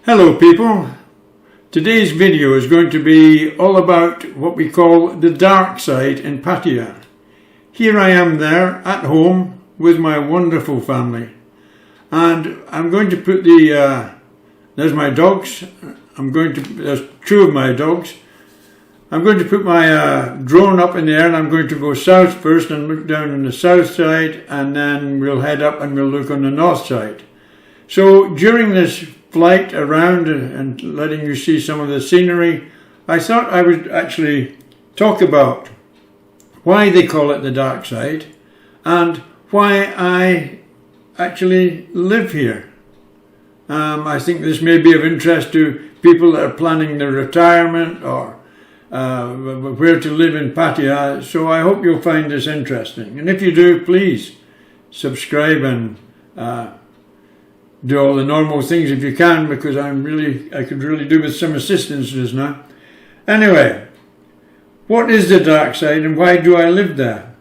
Hello people, today's video is going to be all about what we call the Darkside in Pattaya. Here I am there at home with my wonderful family, and I'm going to put there's my dogs, there's two of my dogs. I'm going to put my drone up in the air and I'm going to go south first and look down on the south side, and then we'll head up and we'll look on the north side. So during this flight around and letting you see some of the scenery, I thought I would actually talk about why they call it the dark side and why I actually live here. I think this may be of interest to people that are planning their retirement or where to live in Pattaya, so I hope you'll find this interesting. And if you do, please subscribe and do all the normal things if you can, because I could really do with some assistance just now. Anyway, what is the dark side and why do I live there?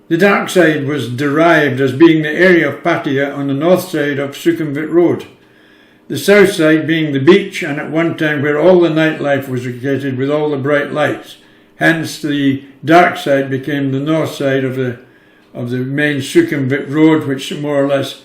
The dark side was derived as being the area of Pattaya on the north side of Sukhumvit Road, the south side being the beach, and at one time where all the nightlife was located with all the bright lights. Hence the dark side became the north side of the main Sukhumvit Road, which more or less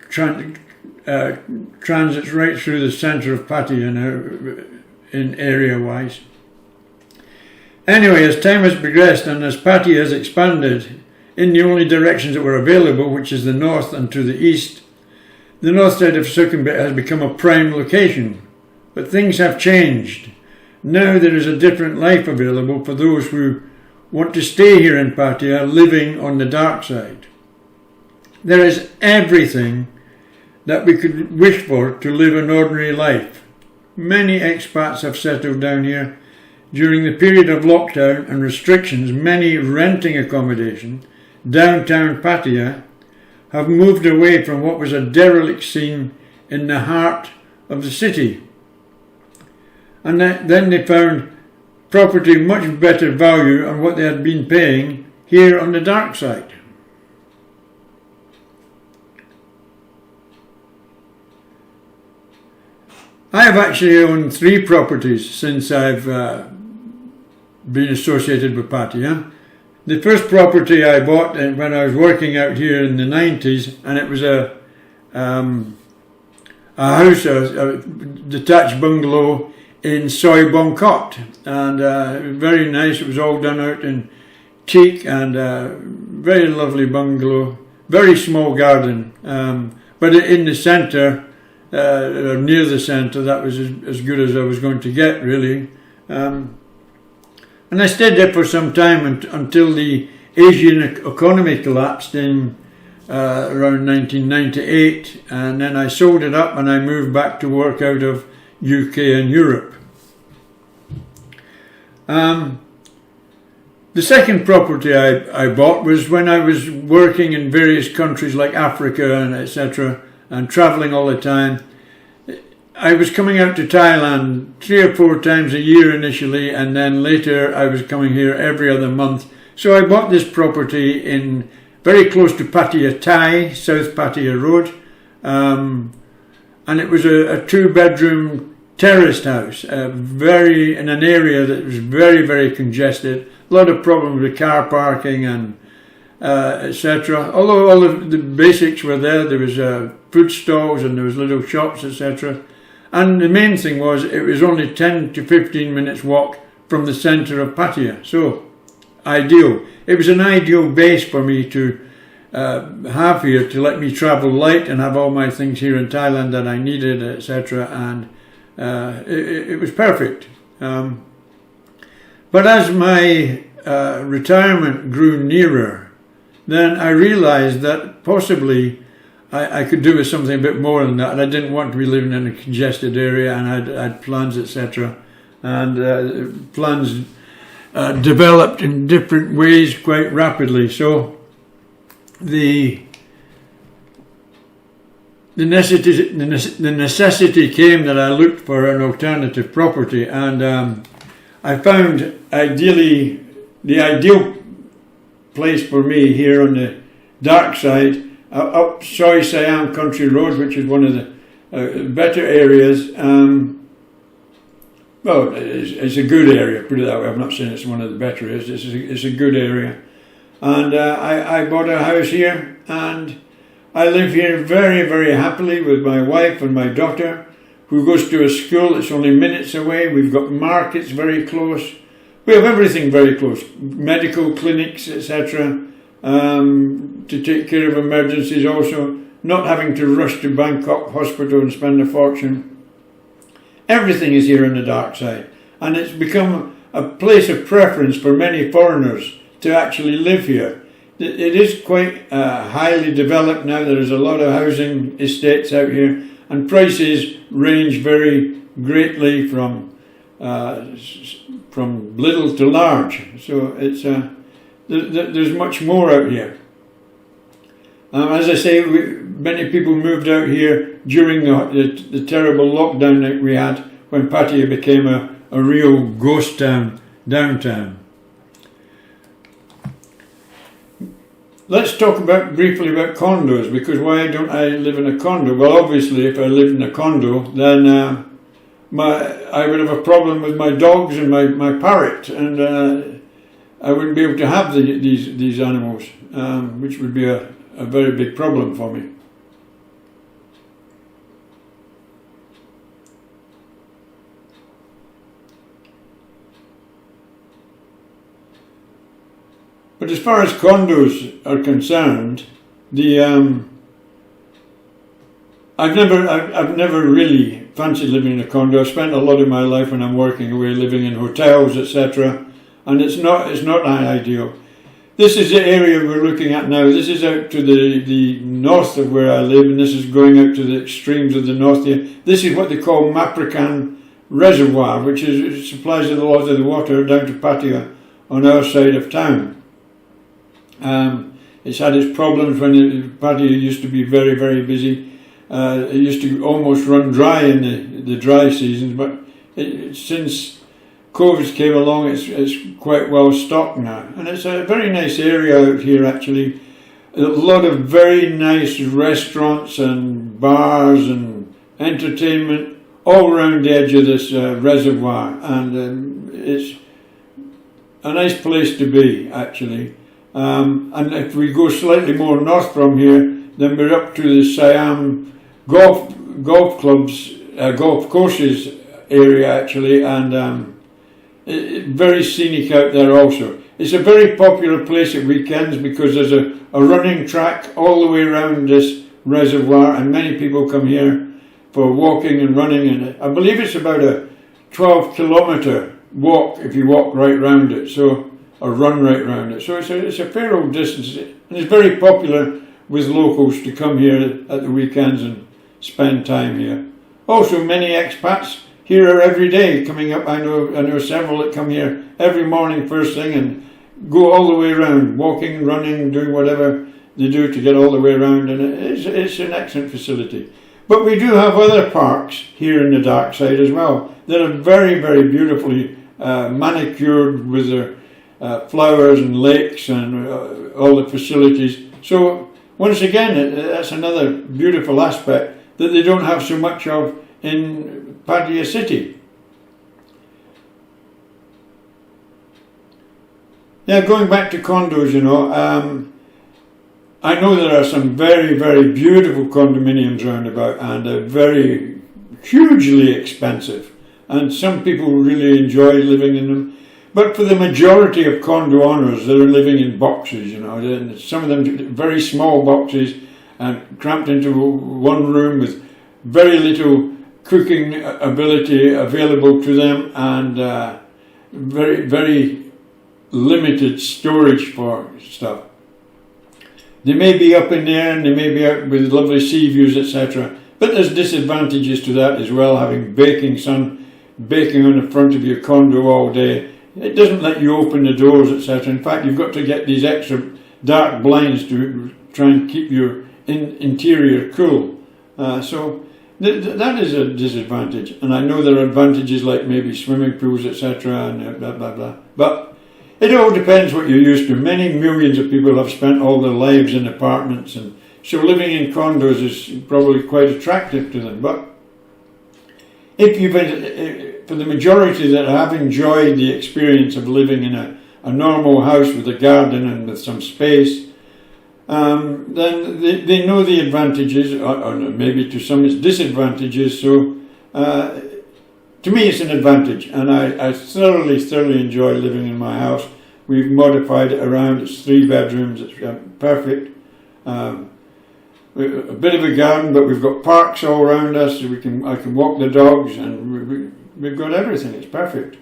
transits right through the centre of Pattaya in area-wise. Anyway, as time has progressed and as Pattaya has expanded in the only directions that were available, which is the north and to the east, the north side of Sukhumvit has become a prime location. But things have changed. Now there is a different life available for those who want to stay here in Pattaya, living on the dark side. There is everything that we could wish for to live an ordinary life. Many expats have settled down here. During the period of lockdown and restrictions, many renting accommodation downtown Pattaya have moved away from what was a derelict scene in the heart of the city. And then they found property much better value on what they had been paying here on the dark side. I have actually owned 3 properties since I've been associated with Pattaya. The first property I bought when I was working out here in the 90s, and it was a house, a detached bungalow in Soi Bongkot, and very nice. It was all done out in teak, and very lovely bungalow, very small garden, but in the centre, near the centre, that was as good as I was going to get, really. And I stayed there for some time until the Asian economy collapsed in around 1998, and then I sold it up and I moved back to work out of UK and Europe. The second property I bought was when I was working in various countries like Africa and etc., and travelling all the time. I was coming out to Thailand 3 or 4 times a year initially, and then later I was coming here every other month. So I bought this property in very close to Pattaya Thai, South Pattaya Road, and it was a 2-bedroom terraced house, in an area that was very, very congested. A lot of problems with car parking and etc. Although all of the basics were there. There was food stalls and there was little shops, etc. And the main thing was it was only 10 to 15 minutes walk from the centre of Pattaya. So ideal. It was an ideal base for me to have here, to let me travel light and have all my things here in Thailand that I needed, etc. And it was perfect. But as my retirement grew nearer, then I realised that possibly I could do with something a bit more than that, and I didn't want to be living in a congested area, and I had plans, etc. And plans developed in different ways quite rapidly. So the necessity came that I looked for an alternative property, and I found the ideal place for me here on the dark side, up Soi Siam Country Road, which is one of better areas. Well, it's a good area, put it that way. I'm not saying it's one of the better areas. It's a good area. And I bought a house here, and I live here very, very happily with my wife and my daughter, who goes to a school that's only minutes away. We've got markets very close. We have everything very close. Medical clinics, etc. To take care of emergencies also. Not having to rush to Bangkok Hospital and spend a fortune. Everything is here in the Darkside, and it's become a place of preference for many foreigners to actually live here. It is quite highly developed now. There's a lot of housing estates out here, and prices range very greatly from little to large. So it's there's much more out here. As I say, many people moved out here during the terrible lockdown that we had, when Pattaya became a real ghost town, downtown. Let's talk briefly about condos, because why don't I live in a condo? Well, obviously, if I lived in a condo, then I would have a problem with my dogs and my parrot, and I wouldn't be able to have these animals, which would be a very big problem for me. But as far as condos are concerned, I've never really fancied living in a condo. I've spent a lot of my life when I'm working away living in hotels, etc., and it's not ideal. This is the area we're looking at now. This is out to the north of where I live, and this is going out to the extremes of the north here. This is what they call Maprakan Reservoir, which supplies a lot of the water down to Pattaya on our side of town. It's had its problems when Pattaya used to be very, very busy. It used to almost run dry in the dry seasons, but since COVID came along, it's quite well stocked now. And it's a very nice area out here, actually. A lot of very nice restaurants and bars and entertainment all around the edge of this reservoir. And it's a nice place to be, actually. And if we go slightly more north from here, then we're up to the Siam golf courses area, actually, and very scenic out there also. It's a very popular place at weekends because there's a running track all the way around this reservoir, and many people come here for walking and running, and I believe it's about a 12-kilometre walk if you walk right round it, so or run right round it. So it's a fair old distance, and it's very popular with locals to come here at the weekends and spend time here. Also, many expats here are every day coming up. I know several that come here every morning first thing and go all the way around, walking, running, doing whatever they do to get all the way around, and it's an excellent facility. But we do have other parks here in the Darkside as well that are very, very beautifully manicured with their flowers and lakes and all the facilities. So once again, that's another beautiful aspect that they don't have so much of in Pattaya City. Now, going back to condos, I know there are some very, very beautiful condominiums round about, and they're very hugely expensive, and some people really enjoy living in them. But for the majority of condo owners, they're living in boxes, some of them very small boxes and cramped into one room with very little cooking ability available to them, and very, very limited storage for stuff. They may be up in there and they may be out with lovely sea views, etc. But there's disadvantages to that as well, having baking sun baking on the front of your condo all day. It doesn't let you open the doors, etc. In fact, you've got to get these extra dark blinds to try and keep your interior cool. So that is a disadvantage. And I know there are advantages like maybe swimming pools, etc. and blah, blah, blah. But it all depends what you're used to. Many millions of people have spent all their lives in apartments and So living in condos is probably quite attractive to them. But if you've for the majority that have enjoyed the experience of living in a normal house with a garden and with some space, then they know the advantages, or maybe to some it's disadvantages. So to me it's an advantage, and I thoroughly enjoy living in my house. We've modified it around. It's 3 bedrooms. It's perfect. A bit of a garden, but we've got parks all around us. So I can walk the dogs, and we've got everything. It's perfect.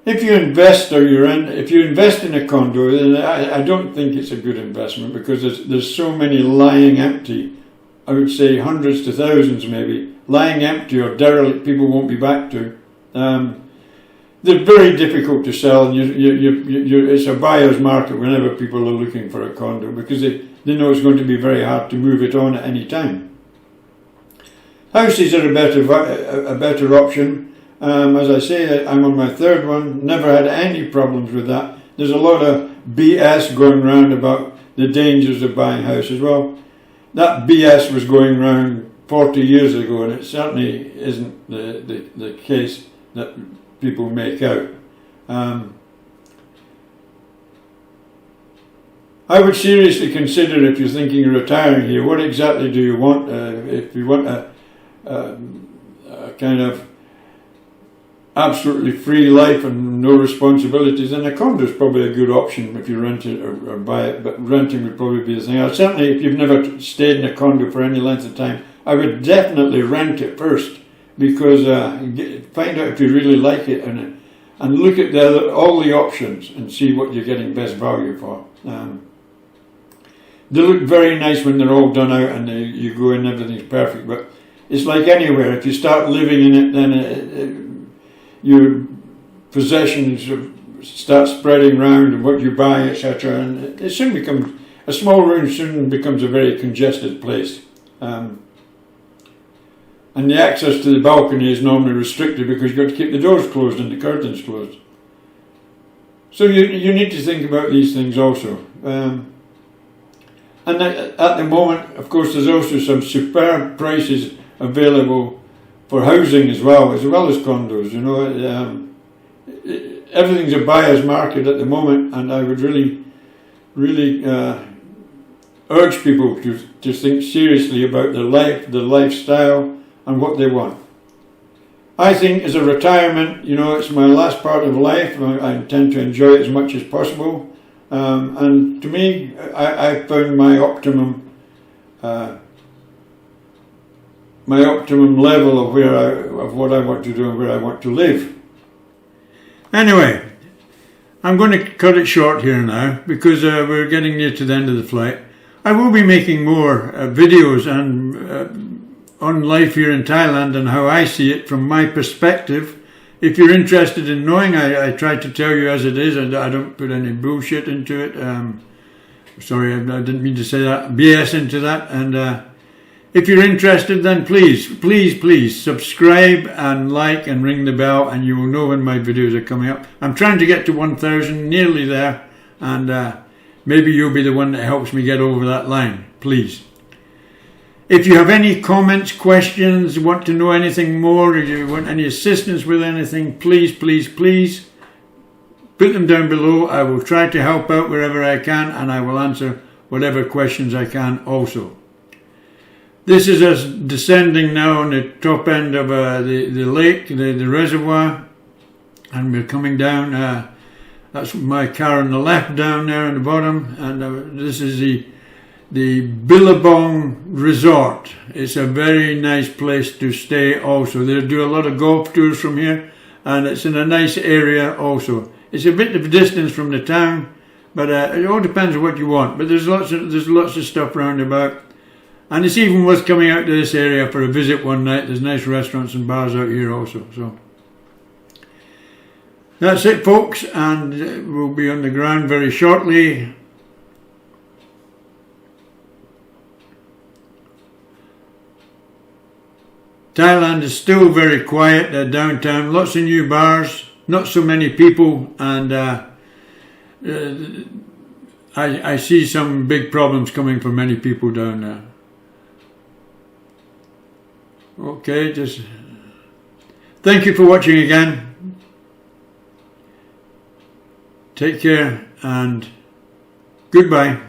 If you invest if you invest in a condo, then I don't think it's a good investment, because there's so many lying empty. I would say hundreds to thousands, maybe lying empty or derelict. People won't be back to. They're very difficult to sell, and it's a buyer's market whenever people are looking for a condo, because they know it's going to be very hard to move it on at any time. Houses are a better option. As I say, I'm on my 3rd one. Never had any problems with that. There's a lot of BS going around about the dangers of buying houses. Well, that BS was going around 40 years ago, and it certainly isn't the case that people make out. I would seriously consider, if you're thinking of retiring here, what exactly do you want? If you want a kind of absolutely free life and no responsibilities, then a condo is probably a good option if you rent it or buy it, but renting would probably be the thing. Certainly, if you've never stayed in a condo for any length of time, I would definitely rent it first, because find out if you really like it, and look at all the options and see what you're getting best value for. They look very nice when they're all done out and you go in, everything's perfect, but it's like anywhere. If you start living in it, then your possessions start spreading around, and what you buy, etc., and it soon becomes, a small room soon becomes a very congested place. And the access to the balcony is normally restricted, because you've got to keep the doors closed and the curtains closed. So you need to think about these things also. And at the moment, of course, there's also some superb prices available for housing as well as condos. You know, everything's a buyer's market at the moment, and I would really urge people to think seriously about their life, their lifestyle, and what they want. I think as a retirement, you know, it's my last part of life. I intend to enjoy it as much as possible. And to me, I found my optimum level of what I want to do and where I want to live. Anyway, I'm going to cut it short here now, because we're getting near to the end of the flight. I will be making more videos on life here in Thailand and how I see it from my perspective. If you're interested in knowing, I try to tell you as it is, and I don't put any bullshit into it. Sorry, I didn't mean to say that. BS into that. And if you're interested, then please subscribe and like and ring the bell, and you will know when my videos are coming up. I'm trying to get to 1,000, nearly there, and maybe you'll be the one that helps me get over that line. Please. If you have any comments, questions, want to know anything more, or you want any assistance with anything, please put them down below. I will try to help out wherever I can, and I will answer whatever questions I can also. This is us descending now on the top end of the lake, the reservoir, and we're coming down. That's my car on the left down there on the bottom, and this is the Billabong Resort. It's a very nice place to stay also. They do a lot of golf tours from here, and it's in a nice area also. It's a bit of distance from the town, but it all depends on what you want. But there's lots of stuff round about, and it's even worth coming out to this area for a visit one night. There's nice restaurants and bars out here also. So that's it, folks, and we'll be on the ground very shortly. Thailand is still very quiet downtown, lots of new bars, not so many people, and I see some big problems coming for many people down there. Okay, just thank you for watching again. Take care and goodbye.